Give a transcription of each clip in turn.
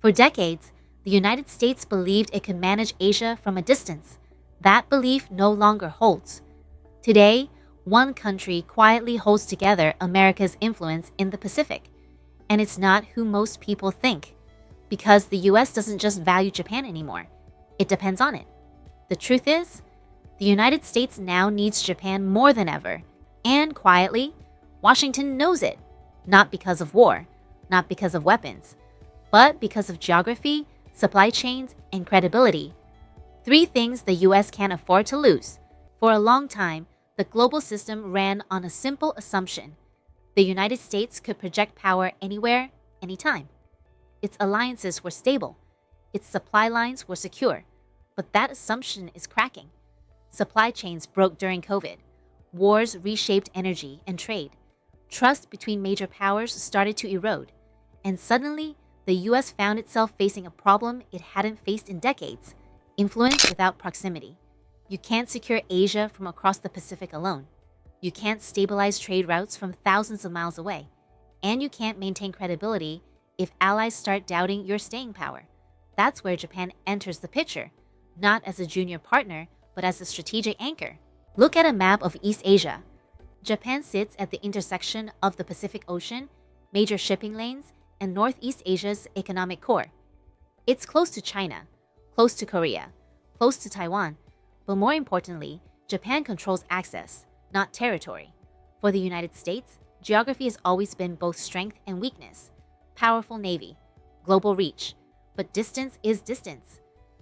For decades, the United States believed it could manage Asia from a distance. That belief no longer holds. Today, one country quietly holds together America's influence in the Pacific. And it's not who most people think. Because the US doesn't just value Japan anymore, it depends on it. The truth is, the United States now needs Japan more than ever. And quietly, Washington knows it. Not because of war, not because of weapons, but because of geography, supply chains, and credibility. Three things the US can't afford to lose. For a long time, the global system ran on a simple assumption. The United States could project power anywhere, anytime. Its alliances were stable. Its supply lines were secure. But that assumption is cracking. Supply chains broke during COVID. Wars reshaped energy and trade. Trust between major powers started to erode. And suddenly, the US found itself facing a problem it hadn't faced in decades: influence without proximity. You can't secure Asia from across the Pacific alone. You can't stabilize trade routes from thousands of miles away. And you can't maintain credibility if allies start doubting your staying power. That's where Japan enters the picture, not as a junior partner, but as a strategic anchor. Look at a map of East Asia. Japan sits at the intersection of the Pacific Ocean, major shipping lanes, and Northeast Asia's economic core. It's close to China, close to Korea, close to Taiwan, but more importantly, Japan controls access, not territory. For the United States, geography has always been both strength and weakness. Powerful navy, global reach, but distance is distance.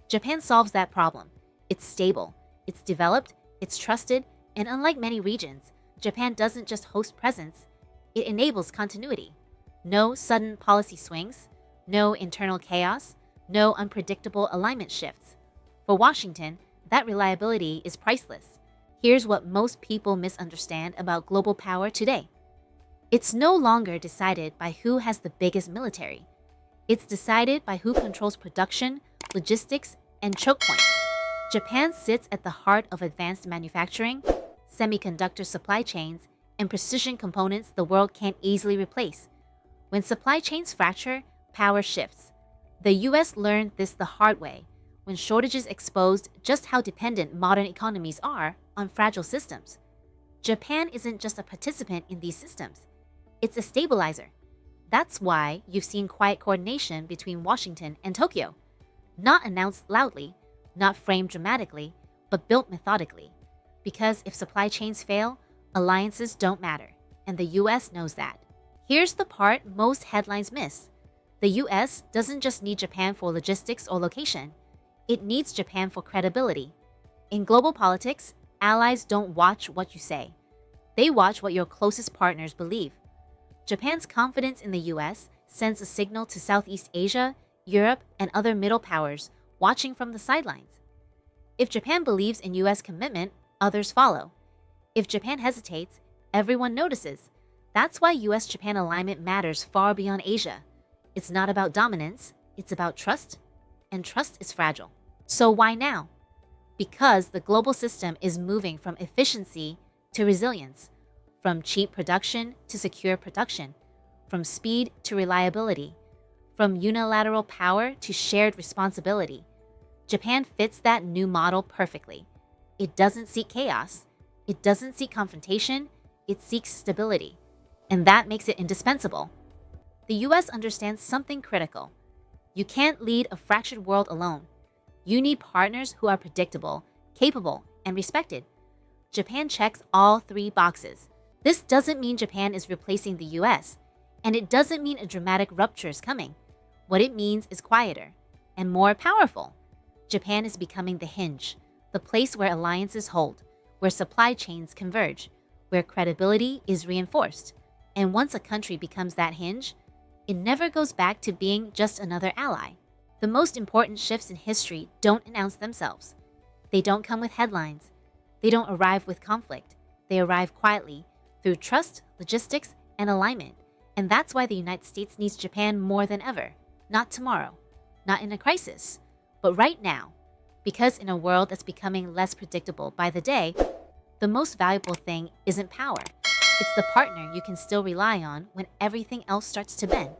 Japan solves that problem. It's stable, it's developed, it's trusted, and unlike many regions, Japan doesn't just host presence, it enables continuity. No sudden policy swings, no internal chaos, no unpredictable alignment shifts. For Washington, that reliability is priceless. Here's what most people misunderstand about global power today. It's no longer decided by who has the biggest military. It's decided by who controls production, logistics, and choke points. Japan sits at the heart of advanced manufacturing, semiconductor supply chains, and precision components the world can't easily replace. When supply chains fracture, power shifts. The US learned this the hard way, when shortages exposed just how dependent modern economies are on fragile systems. Japan isn't just a participant in these systems, it's a stabilizer. That's why you've seen quiet coordination between Washington and Tokyo. Not announced loudly, not framed dramatically, but built methodically. Because if supply chains fail, alliances don't matter, and the US knows that. Here's the part most headlines miss. The US doesn't just need Japan for logistics or location, it needs Japan for credibility. In global politics, allies don't watch what you say. They watch what your closest partners believe. Japan's confidence in the US sends a signal to Southeast Asia, Europe, and other middle powers watching from the sidelines. If Japan believes in US commitment, others follow. If Japan hesitates, everyone notices. That's why US-Japan alignment matters far beyond Asia. It's not about dominance, it's about trust, and trust is fragile. So why now? Because the global system is moving from efficiency to resilience, from cheap production to secure production, from speed to reliability, from unilateral power to shared responsibility. Japan fits that new model perfectly. It doesn't seek chaos, it doesn't seek confrontation, it seeks stability. And that makes it indispensable. The US understands something critical. You can't lead a fractured world alone. You need partners who are predictable, capable, and respected. Japan checks all three boxes. This doesn't mean Japan is replacing the US, and it doesn't mean a dramatic rupture is coming. What it means is quieter and more powerful. Japan is becoming the hinge, the place where alliances hold, where supply chains converge, where credibility is reinforced. And once a country becomes that hinge, it never goes back to being just another ally. The most important shifts in history don't announce themselves. They don't come with headlines. They don't arrive with conflict. They arrive quietly, through trust, logistics, and alignment. And that's why the United States needs Japan more than ever. Not tomorrow, not in a crisis, but right now. Because in a world that's becoming less predictable by the day, the most valuable thing isn't power. It's the partner you can still rely on when everything else starts to bend.